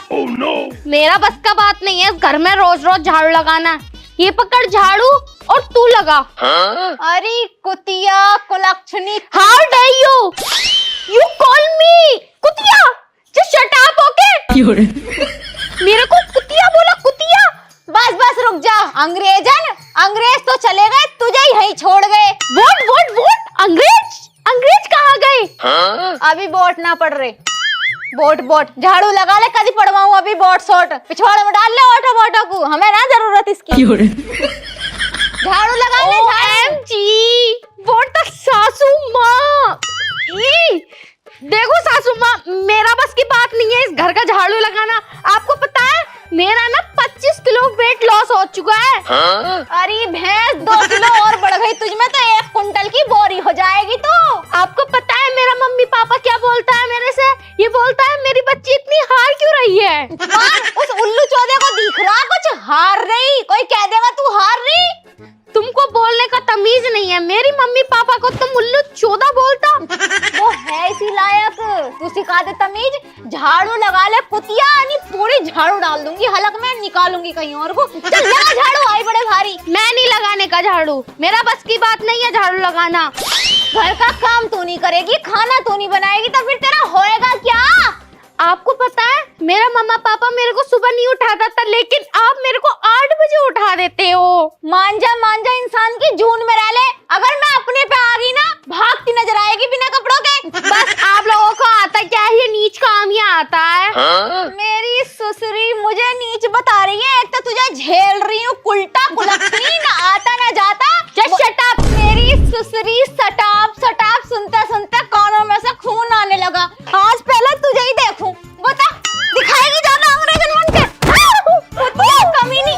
Oh no! मेरा बस का बात नहीं है इस घर में रोज रोज झाड़ू लगाना। ये पकड़ झाड़ू और तू लगा। अरे कुतिया कुलक्षणी, How dare you? You call me कुतिया? Just shut up, okay? मेरे को कुतिया बोला, कुतिया। बस बस रुक जा। अंग्रेज तो चले गए, तुझे यहीं छोड़ गए। वोट अंग्रेज कहाँ गए? अभी वोट ना पड़ रहे। वोट झाड़ू लगा ले, कभी पड़वाऊं अभी वोट शॉट पिछवाड़े में डाल ले। ऑटो को हमें ना जरूरत इसकी। झाड़ू लगा ले। OMG, वोट तो सासू माँ। देखो सासू माँ, मेरा बस की बात नहीं है इस घर का झाड़ू लगाना। आपको पता है मेरा ना 25 किलो वेट लॉस हो चुका है। अरे भैंस 2 किलो और बढ़ गई तुझमें तो 1 कुंटल की बोरी हो जाएगी। तो आपको पता है मेरा मम्मी पापा क्या बोलता है मेरे से? ये बोलता है मेरी बच्ची इतनी हार क्यों रही है? उस उल्लू चौधे को दिख रहा कुछ हार रही, कोई कह देगा तू हार रही। तुमको बोलने का तमीज नहीं है। मेरी मम्मी पापा को तुम उल्लू चौधा बोलता। वो है इसी लायक, तू सिखा दे तमीज। झाड़ू लगा ले कुतिया, नहीं पूरी झाड़ू डाल दूंगी हलक में, निकालूंगी कहीं और को। चल लगा झाड़ू, आई बड़े भारी। मैं नहीं लगाने का झाड़ू, मेरा बस की बात नहीं है झाड़ू लगाना। घर का काम तू नहीं करेगी, खाना तू नहीं बनाएगी, तो फिर तेरा होएगा क्या? आपको पता है मेरा मम्मा पापा मेरे को सुबह नहीं उठाता था, लेकिन आप मेरे को 8 बजे उठा देते हो। मान जा इंसान की जून में रह ले। अगर मैं अपने पे आ गई ना, भागती नजर आएगी बिना कपड़ों के। बस आप लोगों को आता क्या है, ये नीच काम ही आता है। मेरी ससुरी मुझे नीच बता रही है। एक तो तुझे झेल रही हूँ कुलटा कुलक्षणी, ना आता ना जाता। Just shut up। मेरी ससुरी सटाप सुनते सुनते कानों में से खून आने लगा। आज पहले तुझे ही देखूं, बता दिखाएगी जाना अंग्रेजन बन के? कमी नहीं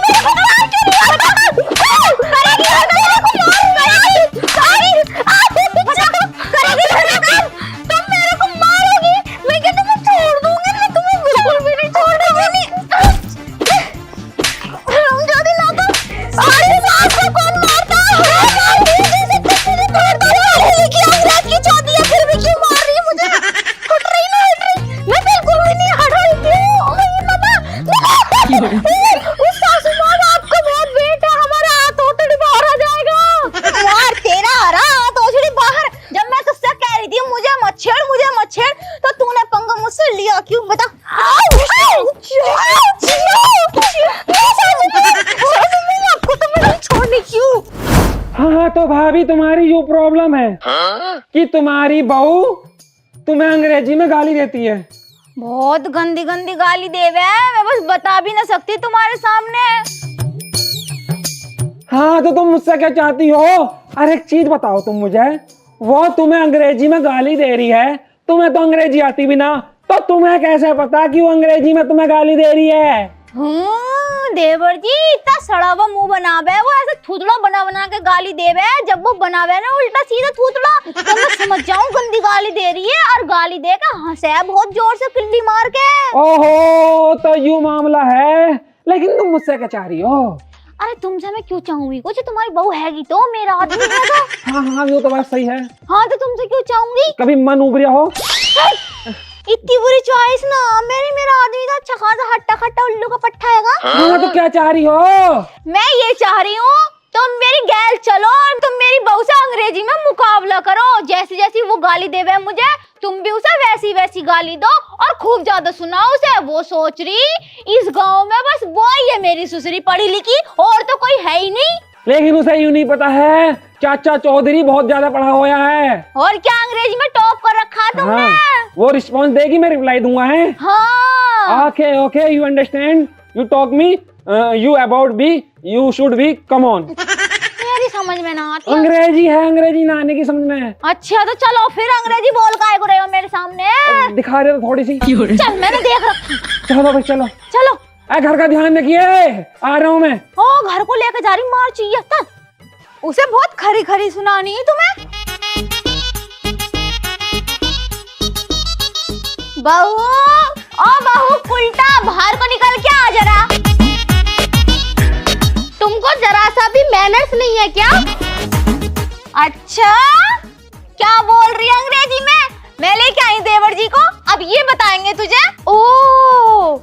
तुम मेरे को मारोगी, मैं क्या तुम्हें छोड़ दूंगी? मैं तुम्हें बिल्कुल भी नहीं छोड़ूंगी। कौन मारता उस सासू माँ आपको बहुत वेट है, हमारा हाथ ओटड़ी बाहर आ जाएगा। यार तेरा हाथ ओटड़ी बाहर। जब मैं तुझसे कह रही थी मुझे मत छेड़, तो तूने पंगा मुझसे लिया क्यों? बता। आपको तो मैं नहीं छोड़नी क्यों? हाँ तो भाभी तुम्हारी जो प्रॉब्लम है कि तुम्हारी बहू तुम्हें अंग्रेजी में गाली देती है। बहुत गंदी गाली देवे है, मैं बस बता भी ना सकती तुम्हारे सामने। हाँ तो तुम मुझसे क्या चाहती हो? अरे एक चीज बताओ तुम मुझे, वो तुम्हें अंग्रेजी में गाली दे रही है, तुम्हें तो अंग्रेजी आती भी ना, तो तुम्हें कैसे पता कि वो अंग्रेजी में तुम्हें गाली दे रही है? देवर जी इतना सड़ा हुआ मुंह बनावे, वो ऐसे थूथड़ा बना के गाली देवे। जब वो बनावे ना उल्टा सीधा थूथड़ा, तो मैं समझ जाऊं गंदी गाली दे रही है, और गाली देकर हंसे बहुत जोर से किल्ली मार के। ओहो तो यूं मामला है, लेकिन तुम मुझसे क्या चाह रही हो? अरे तुमसे मैं क्यों चाहूंगी कुछ? तुम्हारी बहू हैगी तो मेरा आदमी है तो। हाँ वो तो बात सही है। हाँ तो तुमसे क्यों चाहूंगी? कभी मन उबरिया हो? इतनी बुरी चॉइस ना मेरा आदमी था, अच्छा खासा हट्टा खट्टा उल्लू का पट्टा हैगा। हाँ तो क्या चाह रही हो? मैं ये चाह रही हूँ तुम मेरी गैल चलो और तुम मेरी बहू से अंग्रेजी में मुकाबला करो। जैसी जैसी वो गाली देवे मुझे, तुम भी उसे वैसी वैसी गाली दो और खूब ज्यादा सुनाओ उसे। वो सोच रही इस गांव में बस वो ही है मेरी ससुरी पढ़ी लिखी, और तो कोई है ही नहीं। लेकिन उसे यूं नहीं पता है चाचा चौधरी बहुत ज्यादा पढ़ा हुआ है। और क्या अंग्रेजी में टॉप कर रखा तुमने? हाँ, वो रिस्पॉन्स देगी, मैं रिप्लाई दूंगा है। हाँ okay you understand, you talk me, you about B, you should be, come on. मेरी समझ में ना आती। अंग्रेजी है, अंग्रेजी ना आने की समझ में। अच्छा तो चलो फिर अंग्रेजी बोल काहे को रहे हो मेरे सामने? दिखा रहे हो थोड़ी सी। चल मैंने देख रखी। चलो भाई चलो चलो घर का ध्यान रखिए, आ रहा हूँ मैं। ओ घर को लेकर जा रही, मार चाहिए चल। उसे बहुत खरी खरी सुनानी है तुम्हें। बहू उल्टा बाहर को निकल के आ जरा। तुमको जरा सा भी मैनर्स नहीं है क्या? अच्छा क्या बोल रही है अंग्रेजी में? मैं लेके आई देवर जी को, अब ये बताएंगे तुझे। ओह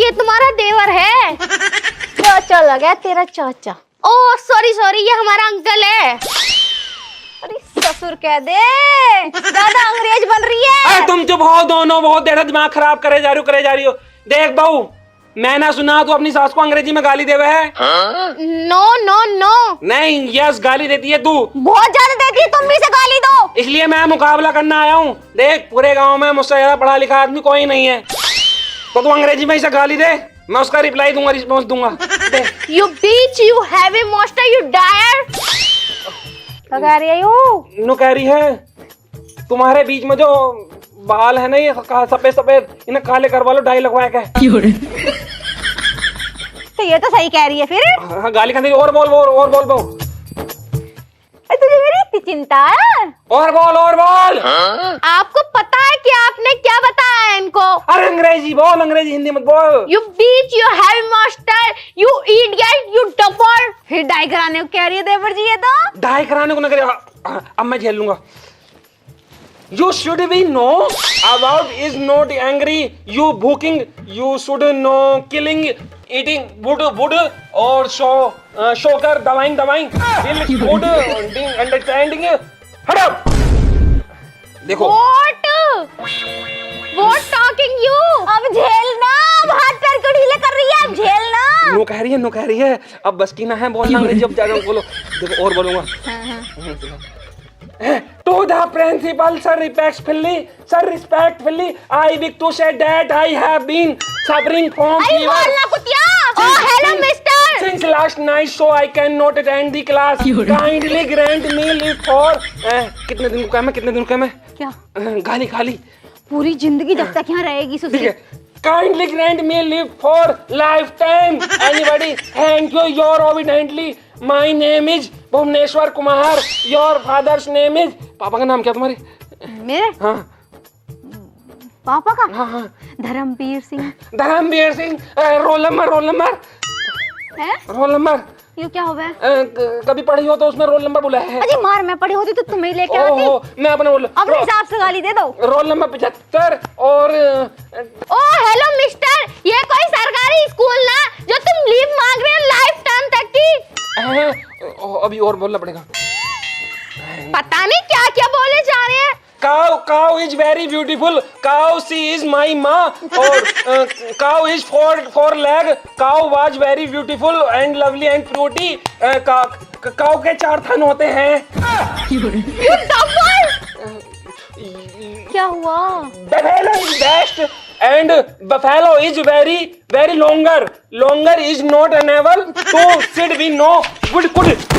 ये तुम्हारा देवर है। चाचा लगा तेरा चाचा। ओ सॉरी सॉरी, ये हमारा अंकल है। अरे ससुर कह दे, ज्यादा अंग्रेज बन रही है। अरे तुम चुप हो दोनों, बहुत देर दिमाग खराब करे जा रही हो। देख बहू, मैंने सुना तू अपनी सास को अंग्रेजी में गाली देवे है। No no no. नहीं, यस गाली देती है तू, बहुत ज्यादा देती है, तुम भी से गाली दो। इसलिए मैं मुकाबला करना आया हूँ। देख, पूरे गांव में मुझसे ज्यादा पढ़ा लिखा आदमी कोई नहीं है, तो तू अंग्रेजी में इसे गाली दे, मैं उसका रिप्लाई दूंगा, रिस्पॉन्स दूंगा। You bitch, you heavy monster, you dire. क्या कह रही है यू? नु कह रही है तुम्हारे बीच में जो बाल है ना, ये सफेद सफेद, इन्हें काले करवा लो, डाई लगवा के। तो ये तो सही कह रही है फिर। हाँ, गाली खाती। और बोल बहू। तुझे मेरी इतनी चिंता है? और बोल। आपको पता है कि आपने क्या बताया इनको? अरे अंग्रेजी बोल, अंग्रेजी हिंदी मत बोल। You bitch, you heavy monster, you idiot, you duffer. फिर डाई कराने को कह रही है देवर जी ये तो। डाई कराने को ना करे, अब मैं झेल लूंगा। You should be know about is not angry. You booking. You should know killing, eating, wood और shocker दवाई will good understanding. हट up. देखो। What talking you? अब झेलना, अब हाथ पैर क्यों ढीले कर रही है? अब झेलना। नो कह रही है, अब बस की ना है बोलना अंग्रेजी, अब ज्यादा बोलो। देखो और बोलूंगा। To the principal, sir, respectfully, I wish to say that I have been suffering from अरे fever बोलना कुतिया। Oh, hello, mister. since last night, so I cannot attend the class. Kindly grant me leave for कितने दिन रुका मैं? क्या? गाली। पूरी जिंदगी जब तक यहाँ रहेगी ठीक सुशी। है। Kindly grant me leave for lifetime. Anybody? Thank you. Your obediently. My name is Bhuvneshwar Kumar. Your father's name is, पापा का नाम क्या तुम्हारे? मेरे हाँ पापा का? हाँ। धर्मवीर सिंह। धर्मवीर सिंह। रोल नंबर है? Roll number. ये क्या हो गया? कभी पढ़ी हो तो उसमें रोल नंबर बोला है। अजी मार, मैं पढ़ी होती तो तुम्हें लेके आती। ओहो, मैं अपना अपने हिसाब से गाली दे दो। रोल नंबर 75 और ओ हेलो मिस्टर, ये कोई सरकारी स्कूल ना जो तुम लीव मांग रहे हो लाइफ टाइम तक की। अभी और बोलना पड़ेगा। पता नहीं क्या क्या बोले जा रहे हैं। Cow is very beautiful. Cow, she is my माँ। और cow is four leg. Cow was very beautiful and lovely and pretty. cow के 4 थन होते हैं। क्या हुआ? Buffalo is best and buffalo is very longer is not unable to sit be no could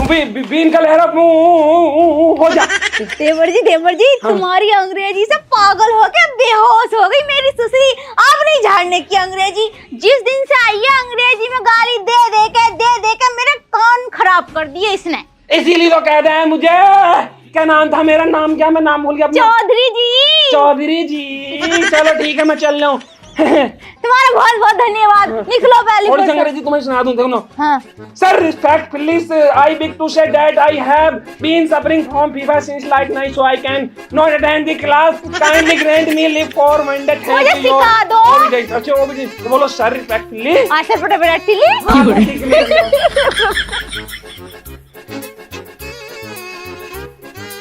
be इनका लहरा हो जा। देवर जी तुम्हारी अंग्रेजी से पागल हो के बेहोश हो गई मेरी सुसरी। अब नहीं झाड़ने की अंग्रेजी। जिस दिन से आई है अंग्रेजी में गाली दे के मेरे कान खराब कर दिए इसने। इसीलिए तो कहते हैं मुझे, क्या नाम था मेरा? नाम क्या? मैं नाम भूल गया अपना। चौधरी जी। चलो ठीक है, मैं चल रहा हूँ। तुम्हारा बहुत धन्यवाद। निकलो पहले। थोड़ी अंग्रेजी तुम्हें सुना दूं, देखो ना। हाँ। Sir, respectfully, I beg to say that I have been suffering from fever since last night, so I can not attend the class. Kindly grant me leave for Monday. मुझे सिखा दो। अच्छा वो भी बोलो, sir, respectfully। आशा पटा